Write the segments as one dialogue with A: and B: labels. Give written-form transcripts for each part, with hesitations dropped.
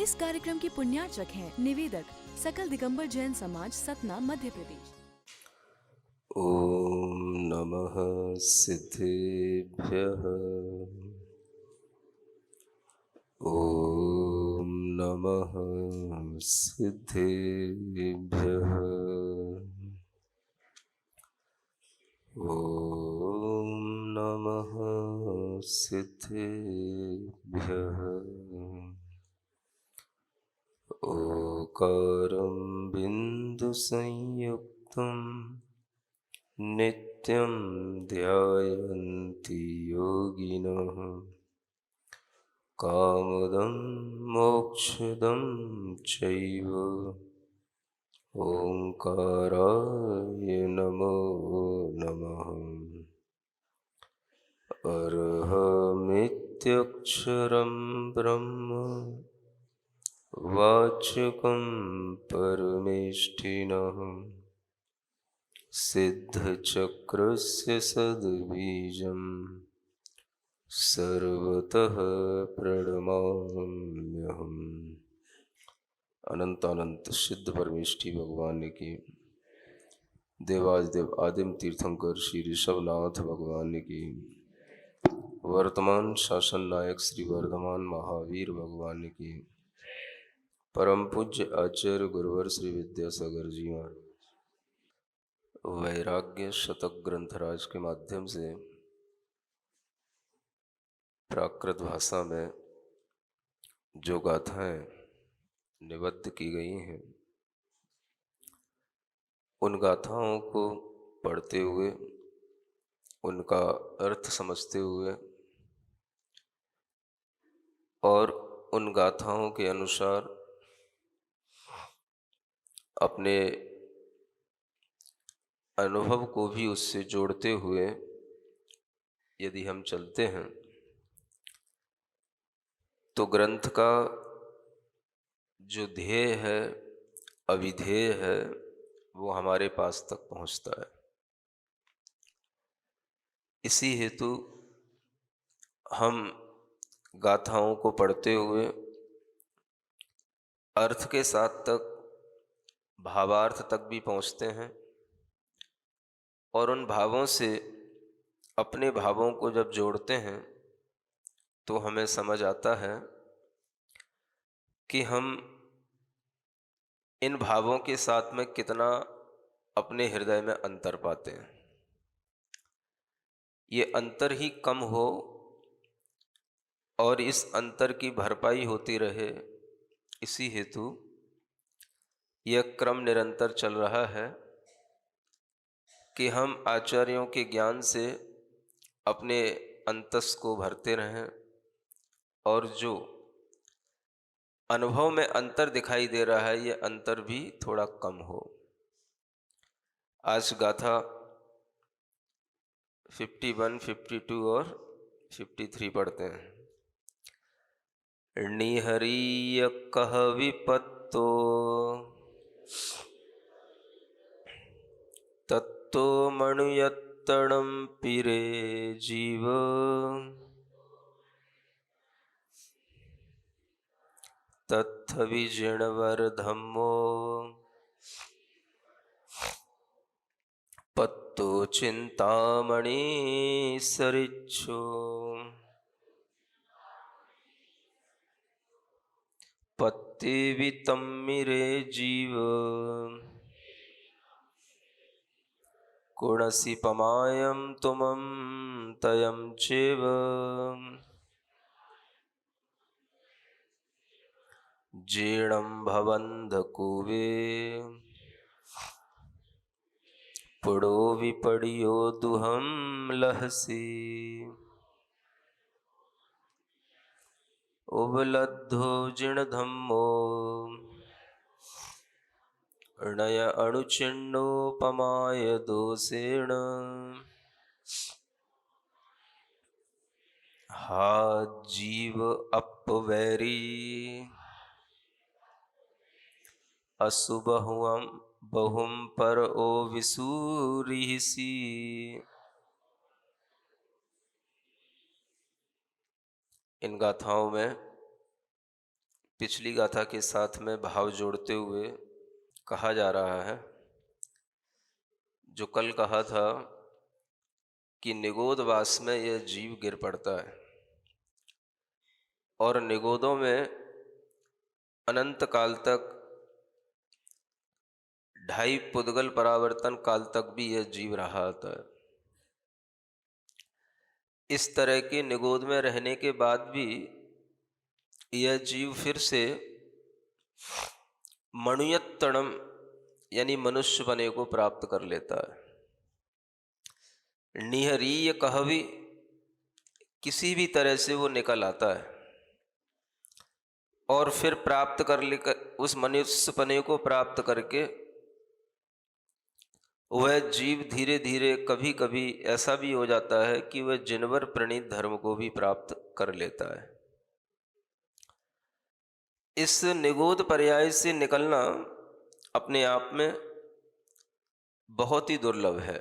A: इस कार्यक्रम के पुण्यार्चक हैं निवेदक सकल दिगंबर जैन समाज, सतना, मध्य प्रदेश।
B: ओम नमः सिद्धेभ्यः। ओम नमः सिद्धेभ्यः। ओम नमः सिद्धेभ्यः। ओकारं बिन्दुसंयुक्तं नित्यं ध्यायन्ति योगिनः। कामदं मोक्षदं चैव ओंकाराय नमो नमः। अर्हमित्यक्षरं ब्रह्म वाचकं परमेष्ठिनः। सिद्धचक्रस्य सद्बीजम् सर्वतः प्रणमाम्यहम्। अनंत अनंत सिद्ध परमेष्ठी भगवान की, देवादिदेव आदिम तीर्थंकर श्री ऋषभनाथ भगवान की, वर्तमान शासन नायक श्री वर्धमान महावीर भगवान की, परम पूज्य आचार्य गुरुवर श्री विद्यासागर जी महाराज वैराग्य शतक ग्रंथराज के माध्यम से प्राकृत भाषा में जो गाथाएं निबद्ध की गई हैं, उन गाथाओं को पढ़ते हुए उनका अर्थ समझते हुए और उन गाथाओं के अनुसार अपने अनुभव को भी उससे जोड़ते हुए यदि हम चलते हैं तो ग्रंथ का जो ध्येय है, अविधेय है, वो हमारे पास तक पहुंचता है। इसी हेतु हम गाथाओं को पढ़ते हुए अर्थ के साथ तक, भावार्थ तक भी पहुंचते हैं और उन भावों से अपने भावों को जब जोड़ते हैं तो हमें समझ आता है कि हम इन भावों के साथ में कितना अपने हृदय में अंतर पाते हैं। ये अंतर ही कम हो और इस अंतर की भरपाई होती रहे, इसी हेतु यह क्रम निरंतर चल रहा है कि हम आचार्यों के ज्ञान से अपने अंतस को भरते रहें और जो अनुभव में अंतर दिखाई दे रहा है, ये अंतर भी थोड़ा कम हो। आज गाथा 51, 52 और 53 पढ़ते हैं। निहरीय कह विपत्तो तत्तो मणुयत्तणं पीरे जीव। तत्थ विजिणवर धम्मो पत्तो चिंतामणि सरिच्छो। पत्ते वितम्मिरे जीव कुणसि पमायं तुमं तयं चेव। जीर्णं भवन्धकुवे पुडो विपड्यो दुहं लहसि। उबलद्धो जीर्णधम्मो णय अणुचिण्डोपमाय दोषेण। हा जीव अपवैरी असुबहुअं बहुम पर ओ विसूरिहिसि। इन गाथाओं में पिछली गाथा के साथ में भाव जोड़ते हुए कहा जा रहा है, जो कल कहा था कि निगोदवास में यह जीव गिर पड़ता है और निगोदों में अनंत काल तक 2.5 पुद्गल परावर्तन काल तक भी यह जीव रहा था। इस तरह के निगोद में रहने के बाद भी यह जीव फिर से मणुयत्तणम यानी मनुष्य बने को प्राप्त कर लेता है। निहरीय कहवी किसी भी तरह से वो निकल आता है और फिर प्राप्त कर लेकर उस मनुष्य पने को प्राप्त करके वह जीव धीरे धीरे कभी कभी ऐसा भी हो जाता है कि वह जिनवर प्रणीत धर्म को भी प्राप्त कर लेता है। इस निगोद पर्याय से निकलना अपने आप में बहुत ही दुर्लभ है।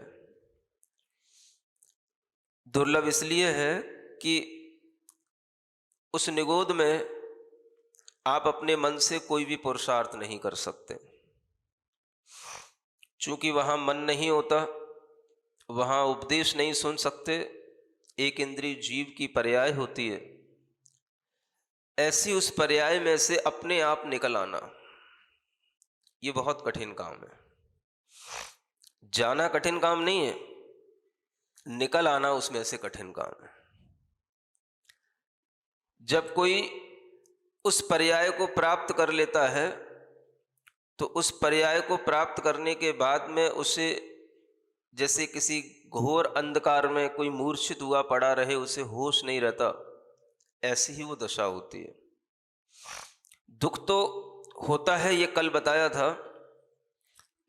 B: दुर्लभ इसलिए है कि उस निगोद में आप अपने मन से कोई भी पुरुषार्थ नहीं कर सकते, चूंकि वहाँ मन नहीं होता, वहाँ उपदेश नहीं सुन सकते, एक इंद्रिय जीव की पर्याय होती है। ऐसी उस पर्याय में से अपने आप निकल आना ये बहुत कठिन काम है। जाना कठिन काम नहीं है, निकल आना उसमें से कठिन काम है। जब कोई उस पर्याय को प्राप्त कर लेता है तो उस पर्याय को प्राप्त करने के बाद में उसे जैसे किसी घोर अंधकार में कोई मूर्छित हुआ पड़ा रहे, उसे होश नहीं रहता, ऐसी ही वो दशा होती है। दुख तो होता है, ये कल बताया था,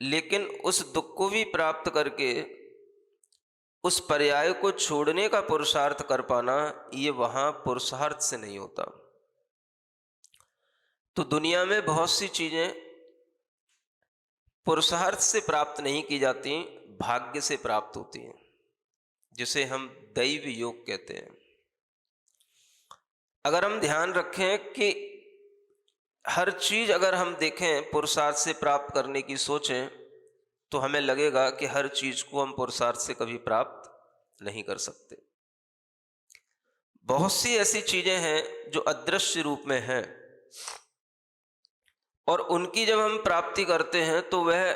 B: लेकिन उस दुख को भी प्राप्त करके उस पर्याय को छोड़ने का पुरुषार्थ कर पाना, ये वहाँ पुरुषार्थ से नहीं होता। तो दुनिया में बहुत सी चीज़ें पुरुषार्थ से प्राप्त नहीं की जाती, भाग्य से प्राप्त होती हैं, जिसे हम दैव योग कहते हैं। अगर हम ध्यान रखें कि हर चीज़ अगर हम देखें पुरुषार्थ से प्राप्त करने की सोचें, तो हमें लगेगा कि हर चीज़ को हम पुरुषार्थ से कभी प्राप्त नहीं कर सकते। बहुत सी ऐसी चीज़ें हैं जो अदृश्य रूप में हैं और उनकी जब हम प्राप्ति करते हैं तो वह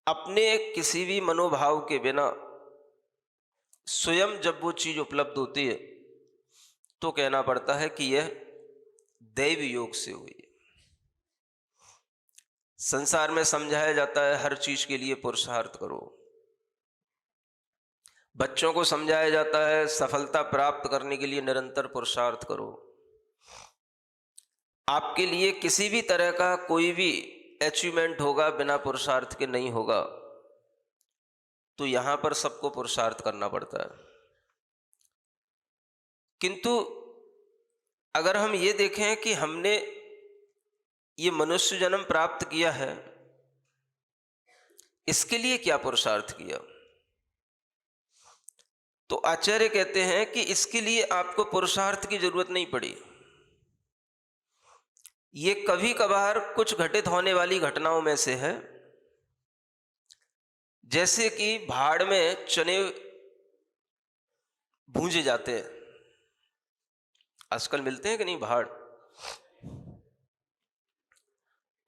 B: अपने किसी भी मनोभाव के बिना स्वयं जब वो चीज़ उपलब्ध होती है तो कहना पड़ता है कि यह दैव योग से हुई है। संसार में समझाया जाता है हर चीज के लिए पुरुषार्थ करो, बच्चों को समझाया जाता है सफलता प्राप्त करने के लिए निरंतर पुरुषार्थ करो। आपके लिए किसी भी तरह का कोई भी अचीवमेंट होगा बिना पुरुषार्थ के नहीं होगा, तो यहां पर सबको पुरुषार्थ करना पड़ता है। किंतु अगर हम ये देखें कि हमने ये मनुष्य जन्म प्राप्त किया है, इसके लिए क्या पुरुषार्थ किया, तो आचार्य कहते हैं कि इसके लिए आपको पुरुषार्थ की जरूरत नहीं पड़ी। ये कभी कभार कुछ घटित होने वाली घटनाओं में से है, जैसे कि भाड़ में चने भूंजे जाते हैं। आजकल मिलते हैं कि नहीं भाड़,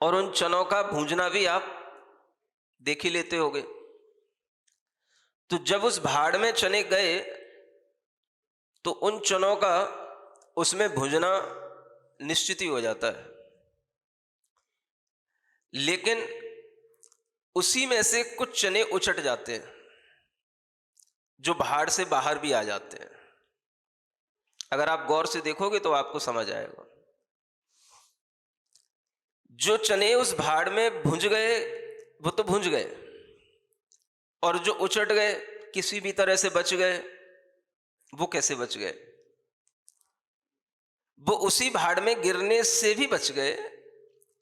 B: और उन चनों का भूंजना भी आप देख ही लेते होगे। तो जब उस भाड़ में चने गए तो उन चनों का उसमें भूंजना निश्चित ही हो जाता है, लेकिन उसी में से कुछ चने उचट जाते हैं जो भाड़ से बाहर भी आ जाते हैं। अगर आप गौर से देखोगे तो आपको समझ आएगा। जो चने उस भाड़ में भुंज गए वो तो भुंज गए, और जो उचट गए किसी भी तरह से बच गए, वो कैसे बच गए? वो उसी भाड़ में गिरने से भी बच गए।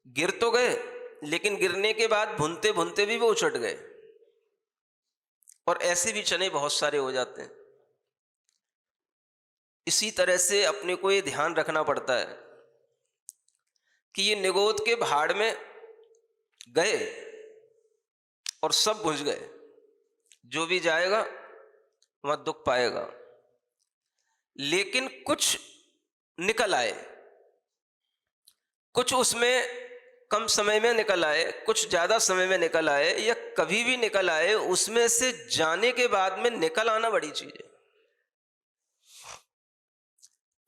B: गिर तो गए, लेकिन गिरने के बाद भुनते भुनते भी वो उचट गए। और ऐसे भी चने बहुत सारे हो जाते हैं। इसी तरह से अपने को ये ध्यान रखना पड़ता है कि ये निगोद के भाड़ में गए और सब बुझ गए, जो भी जाएगा वहां दुख पाएगा। लेकिन कुछ निकल आए, कुछ उसमें कम समय में निकल आए, कुछ ज्यादा समय में निकल आए, या कभी भी निकल आए, उसमें से जाने के बाद में निकल आना बड़ी चीज है।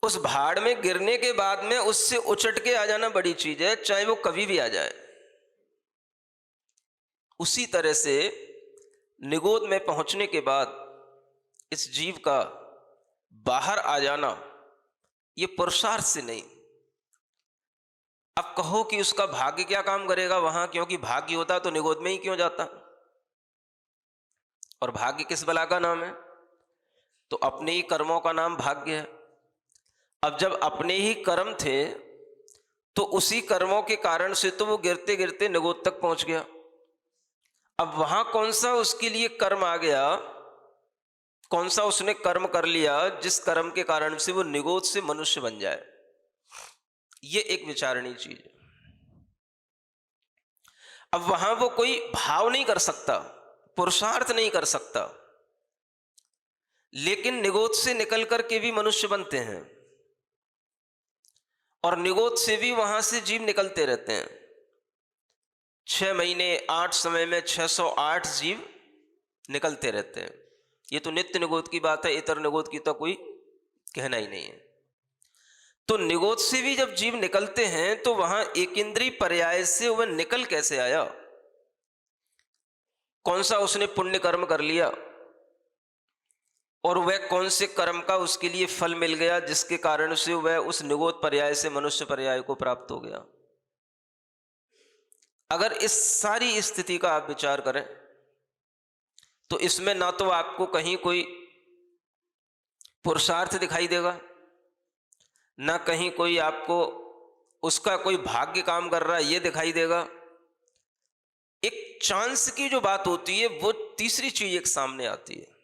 B: उस भाड़ में गिरने के बाद में उससे उचट के आ जाना बड़ी चीज है, चाहे वो कभी भी आ जाए। उसी तरह से निगोद में पहुंचने के बाद इस जीव का बाहर आ जाना ये पुरुषार्थ से नहीं। अब कहो कि उसका भाग्य क्या काम करेगा वहां, क्योंकि भाग्य होता तो निगोद में ही क्यों जाता। और भाग्य किस बला का नाम है? तो अपने ही कर्मों का नाम भाग्य है। अब जब अपने ही कर्म थे तो उसी कर्मों के कारण से तो वो गिरते गिरते निगोद तक पहुंच गया। अब वहां कौन सा उसके लिए कर्म आ गया, कौन सा उसने कर्म कर लिया जिस कर्म के कारण से वो निगोद से मनुष्य बन जाए? ये एक विचारणीय चीज है। अब वहां वो कोई भाव नहीं कर सकता, पुरुषार्थ नहीं कर सकता, लेकिन निगोद से निकल करके भी मनुष्य बनते हैं और निगोद से भी वहां से जीव निकलते रहते हैं। 6 महीने 8 समय में 608 जीव निकलते रहते हैं। ये तो नित्य निगोद की बात है, इतर निगोद की तो कोई कहना ही नहीं है। तो निगोद से भी जब जीव निकलते हैं तो वहां एक इंद्रिय पर्याय से वह निकल कैसे आया? कौन सा उसने पुण्य कर्म कर लिया और वह कौन से कर्म का उसके लिए फल मिल गया जिसके कारण से वह उस निगोद पर्याय से मनुष्य पर्याय को प्राप्त हो गया? अगर इस सारी स्थिति का आप विचार करें तो इसमें ना तो आपको कहीं कोई पुरुषार्थ दिखाई देगा, ना कहीं कोई आपको उसका कोई भाग्य काम कर रहा है ये दिखाई देगा। एक चांस की जो बात होती है वो तीसरी चीज एक सामने आती है।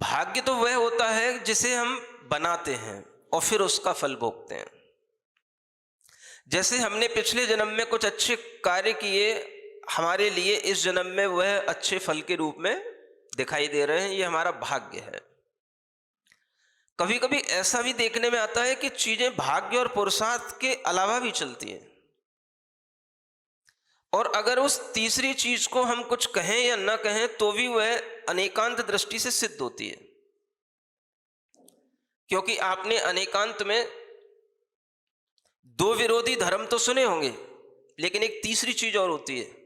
B: भाग्य तो वह होता है जिसे हम बनाते हैं और फिर उसका फल भोगते हैं। जैसे हमने पिछले जन्म में कुछ अच्छे कार्य किए, हमारे लिए इस जन्म में वह अच्छे फल के रूप में दिखाई दे रहे हैं, ये हमारा भाग्य है। कभी कभी ऐसा भी देखने में आता है कि चीजें भाग्य और पुरुषार्थ के अलावा भी चलती हैं, और अगर उस तीसरी चीज को हम कुछ कहें या न कहें तो भी वह अनेकांत दृष्टि से सिद्ध होती है। क्योंकि आपने अनेकांत में 2 विरोधी धर्म तो सुने होंगे, लेकिन एक तीसरी चीज और होती है।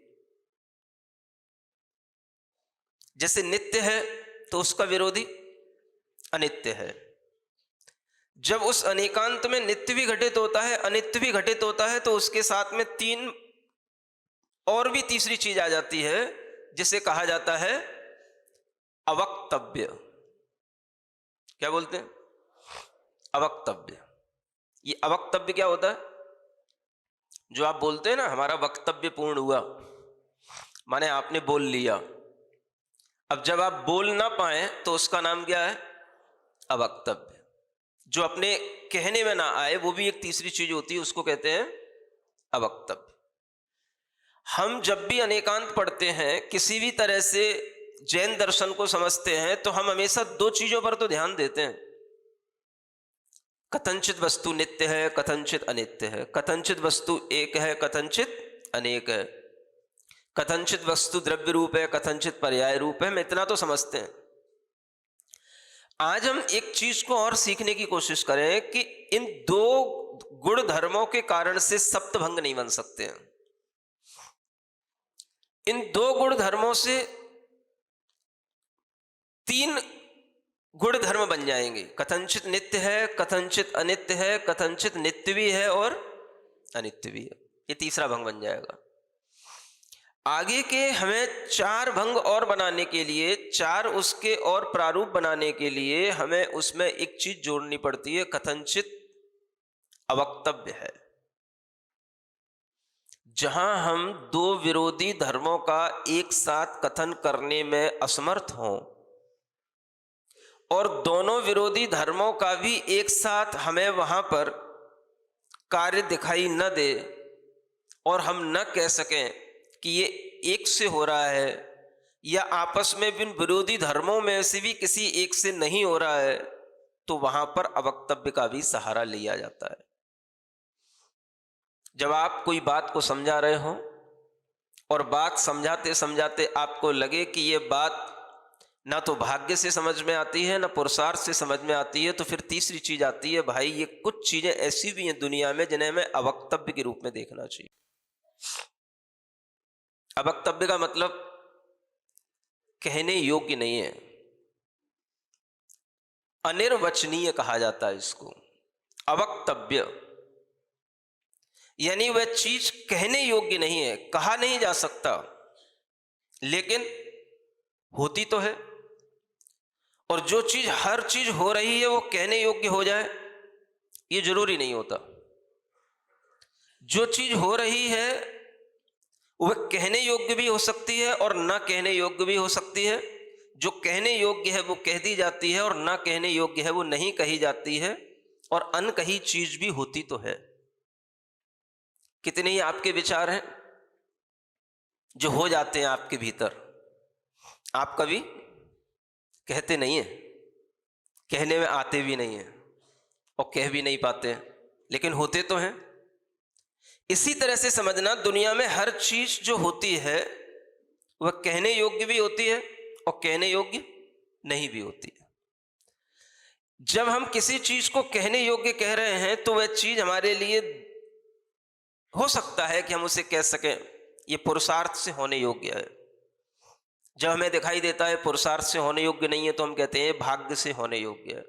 B: जैसे नित्य है तो उसका विरोधी अनित्य है। जब उस अनेकांत में नित्य भी घटित होता है, अनित्य भी घटित होता है, तो उसके साथ में 3 और भी तीसरी चीज आ जाती है जिसे कहा जाता है अवक्तव्य। क्या बोलते हैं? अवक्तव्य। ये अवक्तव्य क्या होता है? जो आप बोलते हैं ना, हमारा वक्तव्य पूर्ण हुआ, माने आपने बोल लिया। अब जब आप बोल ना पाए तो उसका नाम क्या है? अवक्तव्य। जो अपने कहने में ना आए वो भी एक तीसरी चीज होती है, उसको कहते हैं अवक्तव्य। हम जब भी अनेकांत पढ़ते हैं, किसी भी तरह से जैन दर्शन को समझते हैं, तो हम हमेशा 2 चीजों पर तो ध्यान देते हैं। कथनचित वस्तु नित्य है, कथनचित अनित्य है। कथनचित वस्तु एक है, कथनचित अनेक है। कथनचित वस्तु द्रव्य रूप है, कथनचित पर्याय रूप है। हम इतना तो समझते हैं। आज हम एक चीज को और सीखने की कोशिश करें कि इन 2 गुण धर्मों के कारण से सप्तभंग नहीं बन सकते हैं। इन 2 गुण धर्मों से 3 गुण धर्म बन जाएंगे। कथनचित नित्य है, कथनचित अनित्य है, कथनचित नित्य भी है और अनित्य भी है। ये तीसरा भंग बन जाएगा। आगे के हमें 4 भंग और बनाने के लिए, 4 उसके और प्रारूप बनाने के लिए हमें उसमें एक चीज जोड़नी पड़ती है, कथनचित अवक्तव्य है। जहां हम 2 विरोधी धर्मों का एक साथ कथन करने में असमर्थ हों और दोनों विरोधी धर्मों का भी एक साथ हमें वहां पर कार्य दिखाई न दे और हम न कह सकें कि ये एक से हो रहा है या आपस में भी विरोधी धर्मों में से भी किसी एक से नहीं हो रहा है, तो वहां पर अवक्तव्य का भी सहारा लिया जाता है। जब आप कोई बात को समझा रहे हो और बात समझाते समझाते आपको लगे कि ये बात ना तो भाग्य से समझ में आती है ना पुरुषार्थ से समझ में आती है, तो फिर तीसरी चीज आती है, भाई ये कुछ चीजें ऐसी भी हैं दुनिया में जिन्हें हमें अवक्तव्य के रूप में देखना चाहिए। अवक्तव्य का मतलब कहने योग्य नहीं है, अनिर्वचनीय कहा जाता है इसको। अवक्तव्य यानी वह चीज कहने योग्य नहीं है, कहा नहीं जा सकता, लेकिन होती तो है। और जो चीज हर चीज हो रही है वो कहने योग्य हो जाए ये जरूरी नहीं होता। जो चीज हो रही है वह कहने योग्य भी हो सकती है और ना कहने योग्य भी हो सकती है। जो कहने योग्य है वो कह दी जाती है और ना कहने योग्य है वो नहीं कही जाती है, और अनकही चीज भी होती तो है। कितने ही आपके विचार हैं जो हो जाते हैं आपके भीतर, आप कभी कहते नहीं है, कहने में आते भी नहीं है और कह भी नहीं पाते हैं, लेकिन होते तो हैं। इसी तरह से समझना, दुनिया में हर चीज जो होती है वह कहने योग्य भी होती है और कहने योग्य नहीं भी होती है। जब हम किसी चीज को कहने योग्य कह रहे हैं तो वह चीज हमारे लिए हो सकता है कि हम उसे कह सकें ये पुरुषार्थ से होने योग्य है। जब हमें दिखाई देता है पुरुषार्थ से होने योग्य नहीं है तो हम कहते हैं भाग्य से होने योग्य है।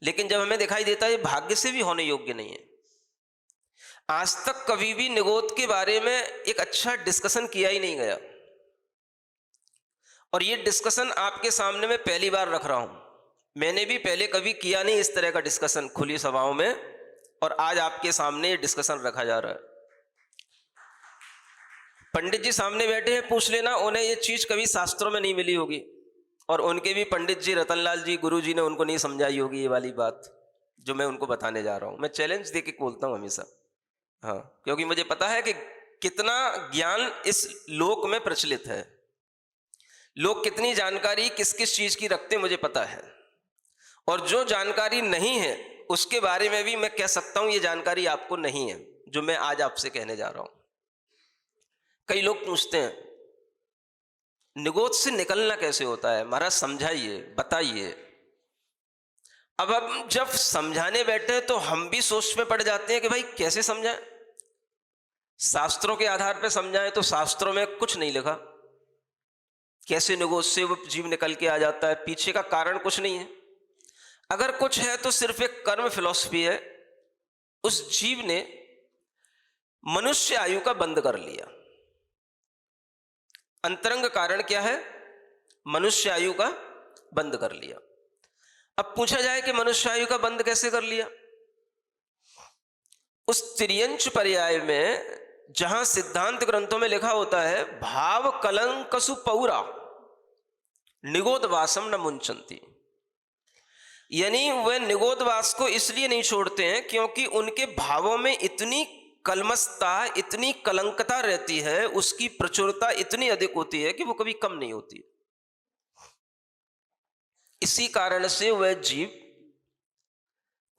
B: लेकिन जब हमें दिखाई देता है भाग्य से भी होने योग्य नहीं है। आज तक कभी भी निगोद के बारे में एक अच्छा डिस्कशन किया ही नहीं गया, और ये डिस्कशन आपके सामने मैं पहली बार रख रहा हूं। मैंने भी पहले कभी किया नहीं इस तरह का डिस्कशन खुली सभाओं में, और आज आपके सामने ये डिस्कशन रखा जा रहा है। पंडित जी सामने बैठे हैं, पूछ लेना उन्हें ये चीज कभी शास्त्रों में नहीं मिली होगी, और उनके भी पंडित जी रतनलाल जी गुरु जी ने उनको नहीं समझाई होगी ये वाली बात जो मैं उनको बताने जा रहा हूं। मैं चैलेंज दे के बोलता हूं हमेशा, हाँ, क्योंकि मुझे पता है कि कितना ज्ञान इस लोक में प्रचलित है, लोग कितनी जानकारी किस किस चीज की रखते मुझे पता है, और जो जानकारी नहीं है उसके बारे में भी मैं कह सकता हूं ये जानकारी आपको नहीं है जो मैं आज आपसे कहने जा रहा हूं। कई लोग पूछते हैं निगोद से निकलना कैसे होता है, महाराज समझाइए, बताइए। अब हम जब समझाने बैठे तो हम भी सोच में पड़ जाते हैं कि भाई कैसे समझाएं। शास्त्रों के आधार पर समझाएं तो शास्त्रों में कुछ नहीं लिखा, कैसे निगोद से वो जीव निकल के आ जाता है, पीछे का कारण कुछ नहीं है। अगर कुछ है तो सिर्फ एक कर्म फिलॉसफी है। उस जीव ने मनुष्य आयु का बंद कर लिया। अंतरंग कारण क्या है? मनुष्य आयु का बंद कर लिया। अब पूछा जाए कि मनुष्य आयु का बंद कैसे कर लिया? उस त्रियंच पर्याय में जहां सिद्धांत ग्रंथों में लिखा होता है भाव कलंकसु पौरा निगोदवासम न मुंचंती, यानी वह निगोदवास को इसलिए नहीं छोड़ते हैं क्योंकि उनके भावों में इतनी कलमस्ता, इतनी कलंकता रहती है, उसकी प्रचुरता इतनी अधिक होती है कि वो कभी कम नहीं होती। इसी कारण से वह जीव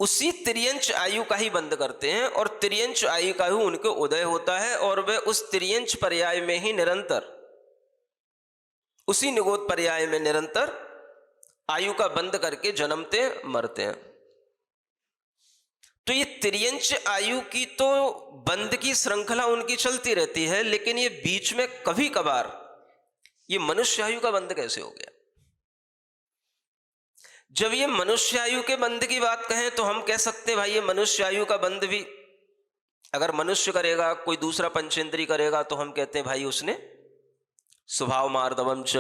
B: उसी त्रियंच आयु का ही बंद करते हैं, और त्रियंच आयु का ही उनके उदय होता है, और वह उस त्रियंच पर्याय में ही निरंतर, उसी निगोद पर्याय में निरंतर आयु का बंद करके जन्मते मरते हैं। तो ये त्रियंच आयु की तो बंद की श्रृंखला उनकी चलती रहती है, लेकिन ये बीच में कभी कभार ये मनुष्य आयु का बंद कैसे हो गया? जब ये मनुष्य आयु के बंद की बात कहें तो हम कह सकते हैं भाई ये मनुष्य आयु का बंद भी अगर मनुष्य करेगा, कोई दूसरा पंचेंद्री करेगा, तो हम कहते हैं भाई उसने स्वभाव मार्दवम च,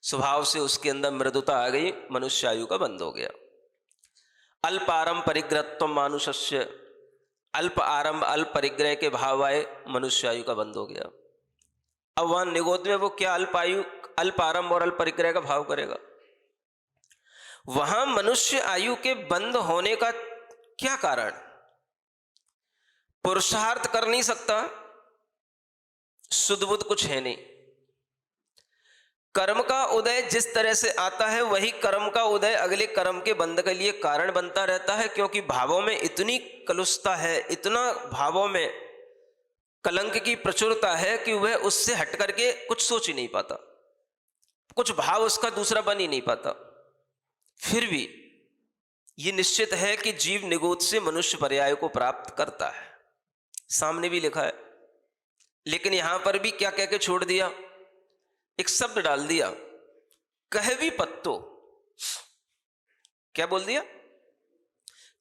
B: स्वभाव से उसके अंदर मृदुता आ गई, मनुष्य आयु का बंद हो गया। अल्प आरंभ परिग्रहत्व मानुषस्य, अल्प आरंभ अल्प परिग्रह के भाव आए, मनुष्य आयु का बंद हो गया। अब वहां निगोद में वो क्या अल्प आयु, अल्प आरंभ और अल्प परिग्रह का भाव करेगा? वहां मनुष्य आयु के बंद होने का क्या कारण? पुरुषार्थ कर नहीं सकता, शुद्ध बुद्ध कुछ है नहीं। कर्म का उदय जिस तरह से आता है वही कर्म का उदय अगले कर्म के बंध के लिए कारण बनता रहता है, क्योंकि भावों में इतनी कलुषता है, इतना भावों में कलंक की प्रचुरता है कि वह उससे हट करके कुछ सोच ही नहीं पाता, कुछ भाव उसका दूसरा बन ही नहीं पाता। फिर भी ये निश्चित है कि जीव निगोद से मनुष्य पर्याय को प्राप्त करता है, सामने भी लिखा है। लेकिन यहां पर भी क्या कह के छोड़ दिया, एक शब्द डाल दिया, कहवी पत्तो। क्या बोल दिया?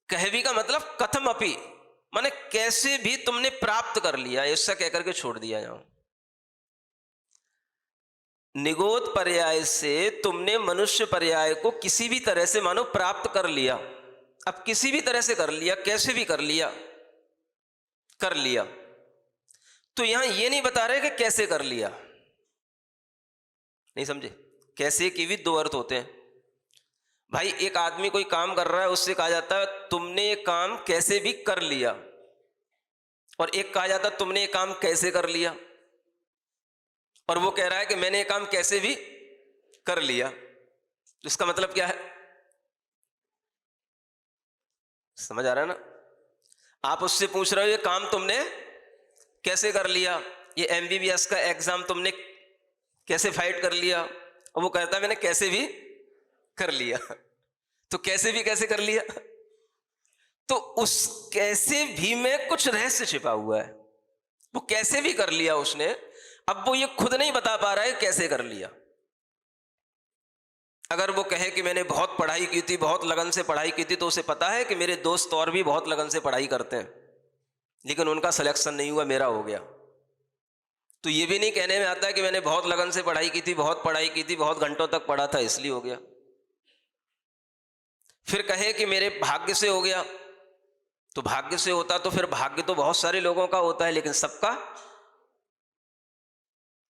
B: कहवी का मतलब कथम अपि, माने कैसे भी तुमने प्राप्त कर लिया, ऐसा कहकर के छोड़ दिया। यहां निगोद पर्याय से तुमने मनुष्य पर्याय को किसी भी तरह से मानो प्राप्त कर लिया। अब किसी भी तरह से कर लिया, कैसे भी कर लिया, कर लिया। तो यहां यह नहीं बता रहे कि कैसे कर लिया, नहीं समझे? कैसे के भी दो अर्थ होते हैं भाई। एक आदमी कोई काम कर रहा है, उससे कहा जाता है तुमने ये काम कैसे भी कर लिया, और एक कहा जाता है तुमने ये काम कैसे कर लिया, और वो कह रहा है कि मैंने ये काम कैसे भी कर लिया। इसका मतलब क्या है? समझ आ रहा है ना? आप उससे पूछ रहे हो ये काम तुमने कैसे कर लिया, ये MBBS का एग्जाम तुमने कैसे फाइट कर लिया, और वो कहता है मैंने कैसे भी कर लिया। तो कैसे भी कैसे कर लिया? तो उस कैसे भी में कुछ रहस्य छिपा हुआ है। वो कैसे भी कर लिया उसने, अब वो ये खुद नहीं बता पा रहा है कैसे कर लिया। अगर वो कहे कि मैंने बहुत पढ़ाई की थी, बहुत लगन से पढ़ाई की थी, तो उसे पता है कि मेरे दोस्त और भी बहुत लगन से पढ़ाई करते हैं, लेकिन उनका सिलेक्शन नहीं हुआ, मेरा हो गया। तो ये भी नहीं कहने में आता है कि मैंने बहुत लगन से पढ़ाई की थी, बहुत पढ़ाई की थी, बहुत घंटों तक पढ़ा था इसलिए हो गया। फिर कहे कि मेरे भाग्य से हो गया, तो भाग्य से होता तो फिर भाग्य तो बहुत सारे लोगों का होता है, लेकिन सबका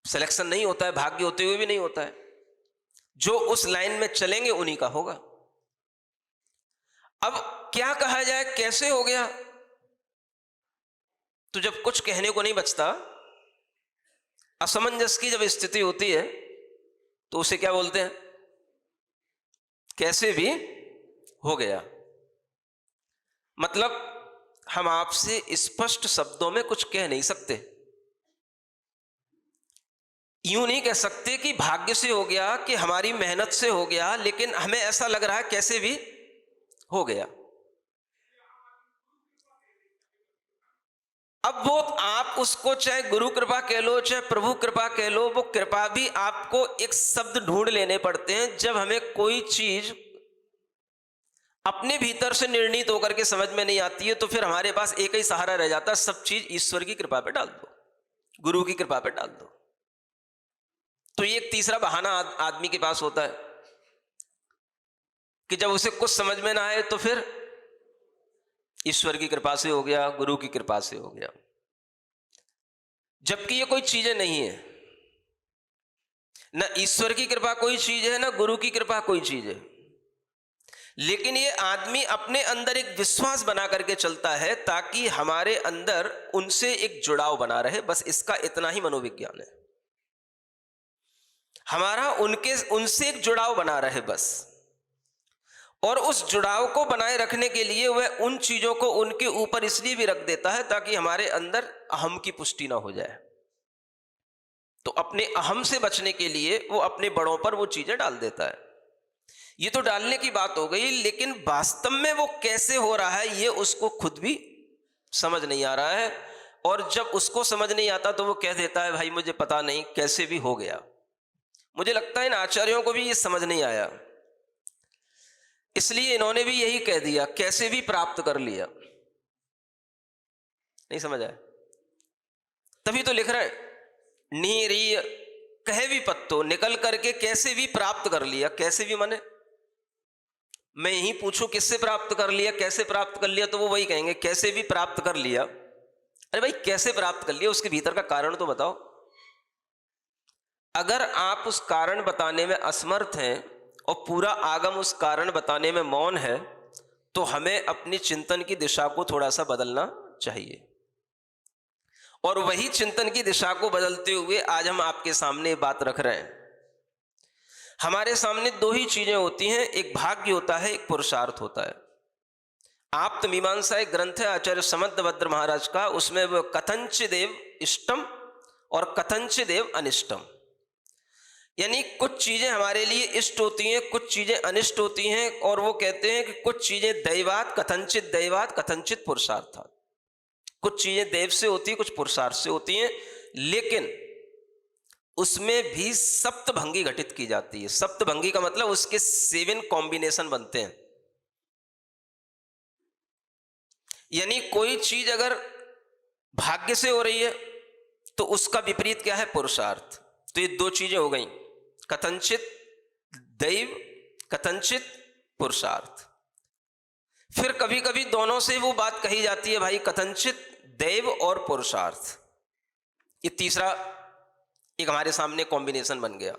B: सिलेक्शन नहीं होता है, भाग्य होते हुए भी नहीं होता है। जो उस लाइन में चलेंगे उन्हीं का होगा। अब क्या कहा जाए, कैसे हो गया? तो जब कुछ कहने को नहीं बचता, असमंजस की जब स्थिति होती है, तो उसे क्या बोलते हैं? कैसे भी हो गया। मतलब हम आपसे स्पष्ट शब्दों में कुछ कह नहीं सकते। यूं नहीं कह सकते कि भाग्य से हो गया, कि हमारी मेहनत से हो गया, लेकिन हमें ऐसा लग रहा है कैसे भी हो गया। अब वो आप उसको चाहे गुरु कृपा कह लो, चाहे प्रभु कृपा कह लो, वो कृपा भी आपको एक शब्द ढूंढ लेने पड़ते हैं। जब हमें कोई चीज अपने भीतर से निर्णित होकर के समझ में नहीं आती है, तो फिर हमारे पास एक ही सहारा रह जाता है, सब चीज ईश्वर की कृपा पे डाल दो, गुरु की कृपा पे डाल दो। तो ये एक तीसरा बहाना आदमी के पास होता है कि जब उसे कुछ समझ में ना आए तो फिर ईश्वर की कृपा से हो गया, गुरु की कृपा से हो गया। जबकि ये कोई चीजें नहीं है, ना ईश्वर की कृपा कोई चीज है, ना गुरु की कृपा कोई चीज है। लेकिन ये आदमी अपने अंदर एक विश्वास बना करके चलता है ताकि हमारे अंदर उनसे एक जुड़ाव बना रहे। बस इसका इतना ही मनोविज्ञान है, हमारा उनसे एक जुड़ाव बना रहे बस। और उस जुड़ाव को बनाए रखने के लिए वह उन चीजों को उनके ऊपर इसलिए भी रख देता है ताकि हमारे अंदर अहम की पुष्टि ना हो जाए। तो अपने अहम से बचने के लिए वो अपने बड़ों पर वो चीजें डाल देता है। ये तो डालने की बात हो गई, लेकिन वास्तव में वो कैसे हो रहा है ये उसको खुद भी समझ नहीं आ रहा है। और जब उसको समझ नहीं आता तो वो कह देता है भाई मुझे पता नहीं, कैसे भी हो गया। मुझे लगता है इन आचार्यों को भी ये समझ नहीं आया, इसलिए इन्होंने भी यही कह दिया, कैसे भी प्राप्त कर लिया। नहीं समझ आया? तभी तो लिख रहे हैं नीरीय कहे भी पत्तो, निकल करके कैसे भी प्राप्त कर लिया। कैसे भी माने मैं यही पूछूं किससे प्राप्त कर लिया, कैसे प्राप्त कर लिया, तो वो वही कहेंगे कैसे भी प्राप्त कर लिया। अरे भाई कैसे प्राप्त कर लिया, उसके भीतर का कारण तो बताओ। अगर आप उस कारण बताने में असमर्थ हैं और पूरा आगम उस कारण बताने में मौन है, तो हमें अपनी चिंतन की दिशा को थोड़ा सा बदलना चाहिए। और वही चिंतन की दिशा को बदलते हुए आज हम आपके सामने बात रख रहे हैं। हमारे सामने दो ही चीजें होती हैं, एक भाग्य होता है, एक पुरुषार्थ होता है। आप्त मीमांसा एक ग्रंथ है आचार्य समंतभद्र महाराज का, उसमें वो कथंचिदेव इष्टम और कथंचिदेव अनिष्टम, यानी कुछ चीजें हमारे लिए इष्ट होती हैं, कुछ चीजें अनिष्ट होती हैं। और वो कहते हैं कि कुछ चीजें दैवात कथंचित पुरुषार्थात, कुछ चीजें देव से होती हैं, कुछ पुरुषार्थ से होती हैं, लेकिन उसमें भी सप्तभंगी घटित की जाती है। सप्तभंगी का मतलब उसके 7 कॉम्बिनेशन बनते हैं। यानी कोई चीज अगर भाग्य से हो रही है तो उसका विपरीत क्या है? पुरुषार्थ। तो ये दो चीजें हो गई, कथंचित दैव, कथंचित पुरुषार्थ। फिर कभी कभी दोनों से वो बात कही जाती है, भाई कथंचित दैव और पुरुषार्थ। ये तीसरा एक हमारे सामने कॉम्बिनेशन बन गया।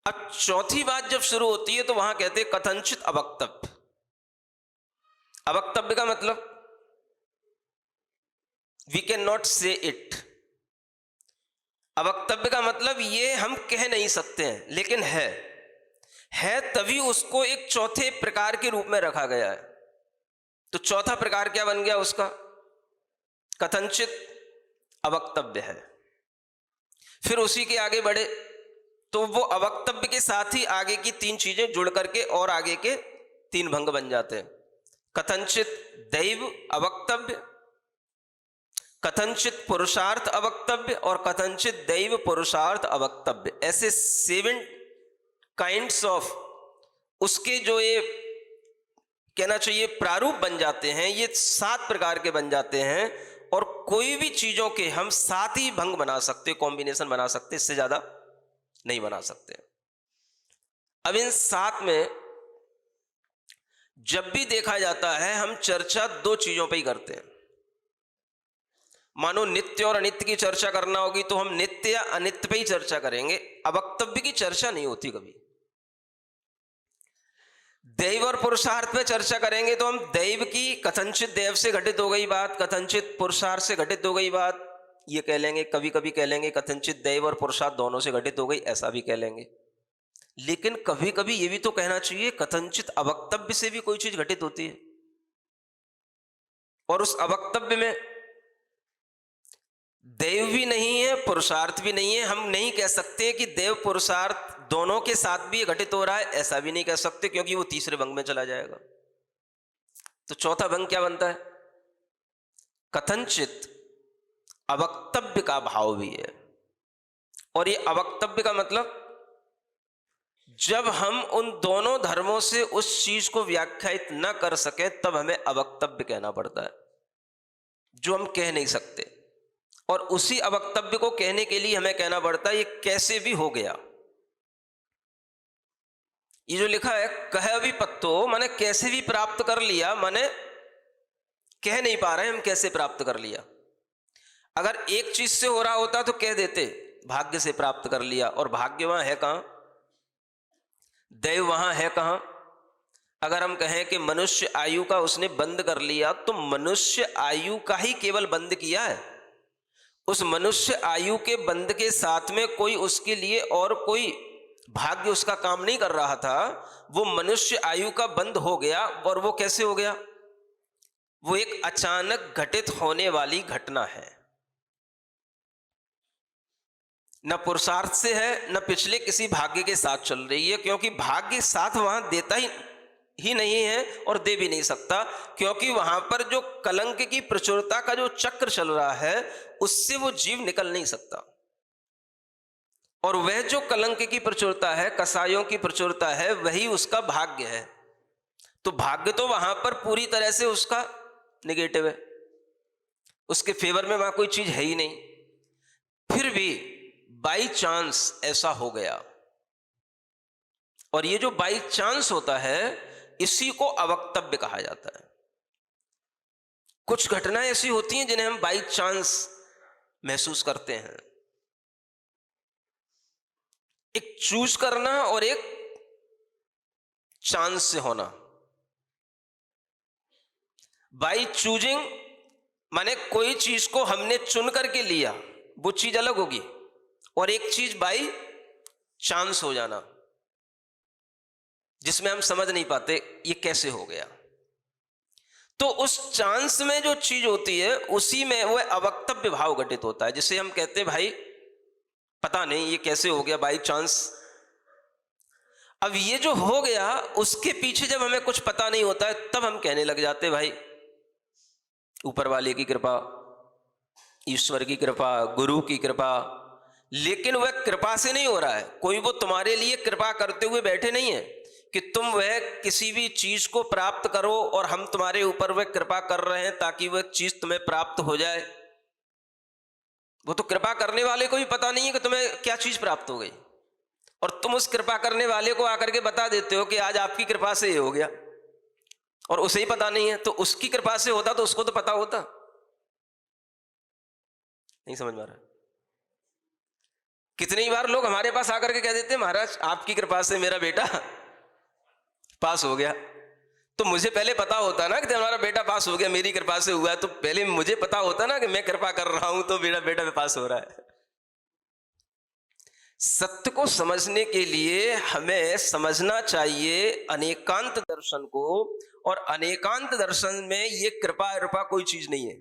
B: अब चौथी बात जब शुरू होती है तो वहां कहते हैं कथंचित अवक्तव्य। अवक्तव्य का मतलब वी कैन नॉट से इट। अवक्तव्य का मतलब ये हम कह नहीं सकते हैं, लेकिन है तभी उसको एक चौथे प्रकार के रूप में रखा गया है। तो चौथा प्रकार क्या बन गया उसका? कथंचित अवक्तव्य है। फिर उसी के आगे बढ़े तो वो अवक्तव्य के साथ ही आगे की 3 चीजें जुड़ करके और आगे के 3 भंग बन जाते हैं। कथंचित दैव अवक्तव्य, कथंचित पुरुषार्थ अवक्तव्य और कथंचित दैव पुरुषार्थ अवक्तव्य। ऐसे 7 काइंड्स ऑफ उसके जो ये कहना चाहिए प्रारूप बन जाते हैं, ये 7 प्रकार के बन जाते हैं। और कोई भी चीजों के हम 7 ही भंग बना सकते, कॉम्बिनेशन बना सकते, इससे ज्यादा नहीं बना सकते। अब इन 7 में जब भी देखा जाता है हम चर्चा 2 चीजों पे ही करते हैं। मानो नित्य और अनित्य की चर्चा करना होगी तो हम नित्य या अनित्य पे ही चर्चा करेंगे, अवक्तव्य की चर्चा नहीं होती कभी। दैव और पुरुषार्थ पे चर्चा करेंगे तो हम दैव की कथंचित दैव से घटित हो गई बात, कथंचित पुरुषार्थ से घटित हो गई बात, ये कह लेंगे। कभी कभी कह लेंगे कथंचित दैव और पुरुषार्थ दोनों से घटित हो गई, ऐसा भी कह लेंगे। लेकिन कभी कभी ये भी तो कहना चाहिए कथंचित अवक्तव्य से भी कोई चीज घटित होती है, और उस अवक्तव्य में देव भी नहीं है, पुरुषार्थ भी नहीं है। हम नहीं कह सकते कि देव पुरुषार्थ दोनों के साथ भी घटित हो रहा है, ऐसा भी नहीं कह सकते, क्योंकि वो तीसरे भंग में चला जाएगा। तो चौथा भंग क्या बनता है? कथंचित अवक्तव्य का भाव भी है। और ये अवक्तव्य का मतलब जब हम उन दोनों धर्मों से उस चीज को व्याख्यायित न कर सके तब हमें अवक्तव्य कहना पड़ता है, जो हम कह नहीं सकते। और उसी अवक्तव्य को कहने के लिए हमें कहना पड़ता है ये कैसे भी हो गया। ये जो लिखा है कह विपत्तो, माने कैसे भी प्राप्त कर लिया, माने कह नहीं पा रहे हम कैसे प्राप्त कर लिया। अगर एक चीज से हो रहा होता तो कह देते भाग्य से प्राप्त कर लिया, और भाग्य वहां है कहां? दैव वहां है कहां? अगर हम कहें कि मनुष्य आयु का उसने बंद कर लिया, तो मनुष्य आयु का ही केवल बंद किया है। उस मनुष्य आयु के बंद के साथ में कोई उसके लिए और कोई भाग्य उसका काम नहीं कर रहा था। वो मनुष्य आयु का बंद हो गया, और वो कैसे हो गया? वो एक अचानक घटित होने वाली घटना है, न पुरुषार्थ से है न पिछले किसी भाग्य के साथ चल रही है, क्योंकि भाग्य साथ वहां देता ही नहीं है और दे भी नहीं सकता, क्योंकि वहां पर जो कलंक की प्रचुरता का जो चक्र चल रहा है उससे वो जीव निकल नहीं सकता। और वह जो कलंक की प्रचुरता है, कसायों की प्रचुरता है, वही उसका भाग्य है। तो भाग्य तो वहां पर पूरी तरह से उसका निगेटिव है, उसके फेवर में वहां कोई चीज है ही नहीं। फिर भी बाई चांस ऐसा हो गया, और ये जो बाई चांस होता है इसी को अवक्तव्य कहा जाता है। कुछ घटनाएं ऐसी होती हैं जिन्हें हम बाई चांस महसूस करते हैं। एक चूज करना और एक चांस से होना। बाई चूजिंग माने कोई चीज को हमने चुन करके लिया, वो चीज अलग होगी, और एक चीज बाई चांस हो जाना, जिसमें हम समझ नहीं पाते ये कैसे हो गया। तो उस चांस में जो चीज होती है उसी में वह अवक्तव्य भाव घटित होता है, जिसे हम कहते हैं भाई पता नहीं ये कैसे हो गया, बाई चांस। अब ये जो हो गया उसके पीछे जब हमें कुछ पता नहीं होता है तब हम कहने लग जाते भाई ऊपर वाले की कृपा, ईश्वर की कृपा, गुरु की कृपा। लेकिन वह कृपा से नहीं हो रहा है, कोई वो तुम्हारे लिए कृपा करते हुए बैठे नहीं है कि तुम वह किसी भी चीज को प्राप्त करो और हम तुम्हारे ऊपर वह कृपा कर रहे हैं ताकि वह चीज तुम्हें प्राप्त हो जाए। वो तो कृपा करने वाले को भी पता नहीं है कि तुम्हें क्या चीज प्राप्त हो गई, और तुम उस कृपा करने वाले को आकर के बता देते हो कि आज आपकी कृपा से ये हो गया, और उसे ही पता नहीं है। तो उसकी कृपा से होता तो उसको तो पता होता। नहीं समझ में आ रहा? कितनी बार लोग हमारे पास आकर के कह देते हैं महाराज आपकी कृपा से मेरा बेटा पास हो गया। तो मुझे पहले पता होता ना कि हमारा बेटा पास हो गया, मेरी कृपा से हुआ है, तो पहले मुझे पता होता ना कि मैं कृपा कर रहा हूं तो मेरा बेटा पास हो रहा है। सत्य को समझने के लिए हमें समझना चाहिए अनेकांत दर्शन को, और अनेकांत दर्शन में ये कृपा कृपा कोई चीज नहीं है।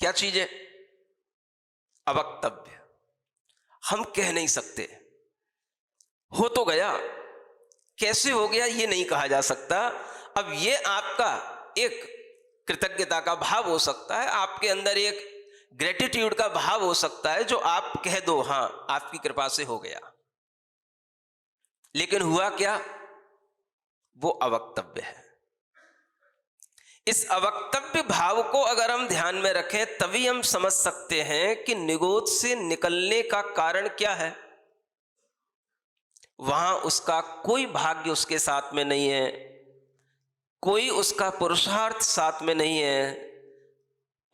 B: क्या चीज है? अवक्तव्य। हम कह नहीं सकते, हो तो गया, कैसे हो गया ये नहीं कहा जा सकता। अब ये आपका एक कृतज्ञता का भाव हो सकता है, आपके अंदर एक ग्रेटिट्यूड का भाव हो सकता है, जो आप कह दो हां आपकी कृपा से हो गया। लेकिन हुआ क्या? वो अवक्तव्य है। इस अवक्तव्य भाव को अगर हम ध्यान में रखें तभी हम समझ सकते हैं कि निगोद से निकलने का कारण क्या है। वहां उसका कोई भाग्य उसके साथ में नहीं है, कोई उसका पुरुषार्थ साथ में नहीं है,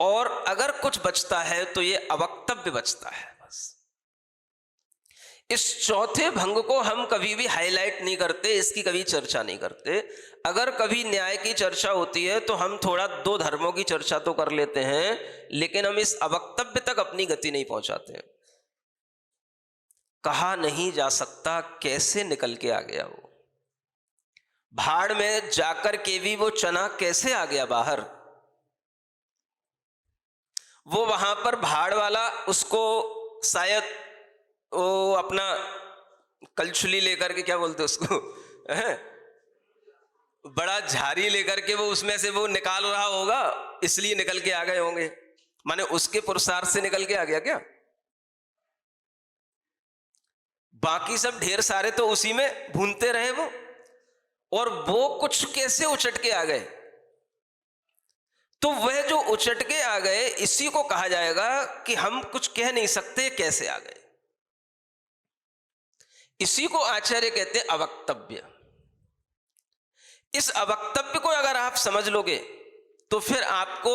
B: और अगर कुछ बचता है तो ये अवक्तव्य बचता है बस। इस चौथे भंग को हम कभी भी हाईलाइट नहीं करते, इसकी कभी चर्चा नहीं करते। अगर कभी न्याय की चर्चा होती है तो हम थोड़ा दो धर्मों की चर्चा तो कर लेते हैं, लेकिन हम इस अवक्तव्य तक अपनी गति नहीं पहुंचाते। कहा नहीं जा सकता कैसे निकल के आ गया वो, भाड़ में जाकर के भी वो चना कैसे आ गया बाहर। वो वहां पर भाड़ वाला उसको शायद वो अपना कलछुली लेकर के, क्या बोलते उसको बड़ा झारी लेकर के वो उसमें से वो निकाल रहा होगा, इसलिए निकल के आ गए होंगे। माने उसके पुरुषार्थ से निकल के आ गया क्या? बाकी सब ढेर सारे तो उसी में भूनते रहे वो, और वो कुछ कैसे उचट के आ गए। तो वह जो उचट के आ गए इसी को कहा जाएगा कि हम कुछ कह नहीं सकते कैसे आ गए। इसी को आचार्य कहते हैं अवक्तव्य। इस अवक्तव्य को अगर आप समझ लोगे तो फिर आपको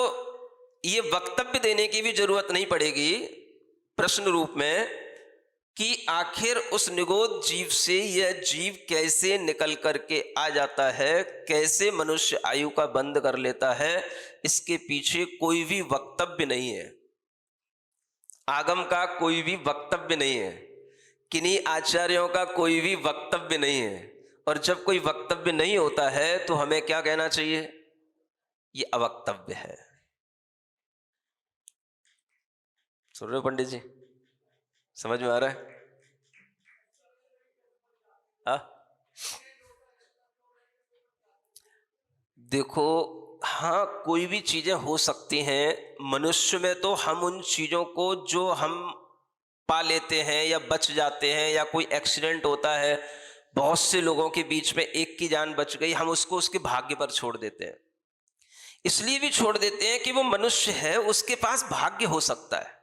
B: ये वक्तव्य देने की भी जरूरत नहीं पड़ेगी प्रश्न रूप में कि आखिर उस निगोद जीव से यह जीव कैसे निकल करके आ जाता है, कैसे मनुष्य आयु का बंद कर लेता है। इसके पीछे कोई भी वक्तव्य नहीं है, आगम का कोई भी वक्तव्य नहीं है, किन्हीं आचार्यों का कोई भी वक्तव्य नहीं है। और जब कोई वक्तव्य नहीं होता है तो हमें क्या कहना चाहिए? ये अवक्तव्य है। सुन रहे हो पंडित जी? समझ में आ रहा है? देखो, हाँ कोई भी चीजें हो सकती हैं मनुष्य में, तो हम उन चीजों को जो हम पा लेते हैं या बच जाते हैं, या कोई एक्सीडेंट होता है, बहुत से लोगों के बीच में एक की जान बच गई, हम उसको उसके भाग्य पर छोड़ देते हैं। इसलिए भी छोड़ देते हैं कि वो मनुष्य है, उसके पास भाग्य हो सकता है,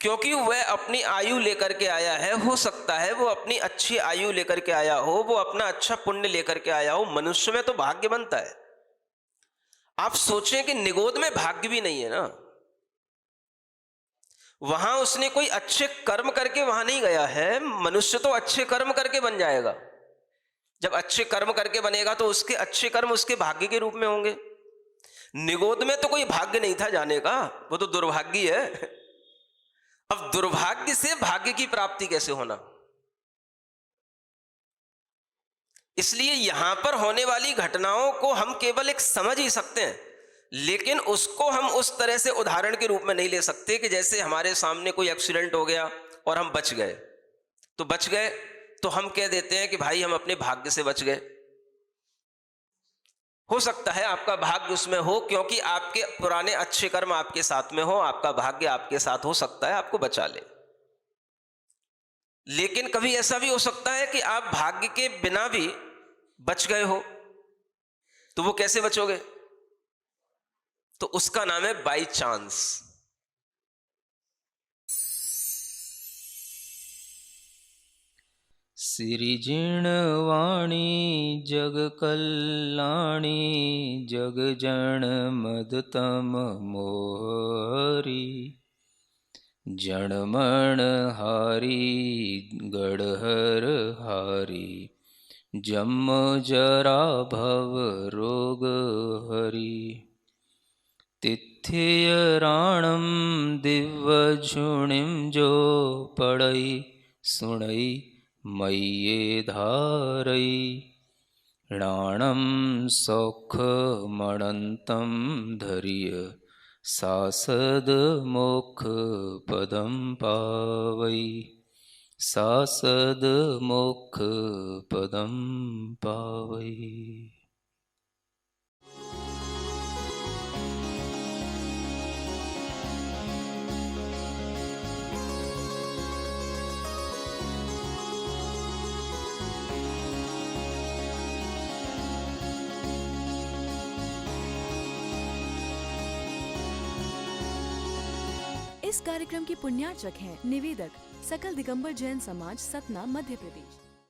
B: क्योंकि वह अपनी आयु लेकर के आया है। हो सकता है वो अपनी अच्छी आयु लेकर के आया हो, वो अपना अच्छा पुण्य लेकर के आया हो। मनुष्य में तो भाग्य बनता है। आप सोचें कि निगोद में भाग्य भी नहीं है ना, वहां उसने कोई अच्छे कर्म करके वहां नहीं गया है। मनुष्य तो अच्छे कर्म करके बन जाएगा। जब अच्छे कर्म करके बनेगा तो उसके अच्छे कर्म उसके भाग्य के रूप में होंगे। निगोद में तो कोई भाग्य नहीं था जाने का, वो तो दुर्भाग्य है। अब दुर्भाग्य से भाग्य की प्राप्ति कैसे होना? इसलिए यहां पर होने वाली घटनाओं को हम केवल एक समझ ही सकते हैं, लेकिन उसको हम उस तरह से उदाहरण के रूप में नहीं ले सकते कि जैसे हमारे सामने कोई एक्सीडेंट हो गया और हम बच गए, तो बच गए तो हम कह देते हैं कि भाई हम अपने भाग्य से बच गए। हो सकता है आपका भाग्य उसमें हो, क्योंकि आपके पुराने अच्छे कर्म आपके साथ में हो, आपका भाग्य आपके साथ हो सकता है आपको बचा ले। लेकिन कभी ऐसा भी हो सकता है कि आप भाग्य के बिना भी बच गए हो, तो वो कैसे बचोगे? तो उसका नाम है बाई चांस।
C: सिरिजिणवाणी जग कल्याणी जग जन मदतम मोहरी जणमण हारी गढ़हर हारी जम जरा भव रोग हरी तिथ्य राणम दिव्य झुणिम जो पड़ई सुणई मय्ये धारई राणम सौख मणंतम धर्य सासद मोक्ष पदम पावई सासद मोक्ष पदम पावई।
A: इस कार्यक्रम की पुण्यार्चक हैं निवेदक सकल दिगंबर जैन समाज, सतना, मध्य प्रदेश।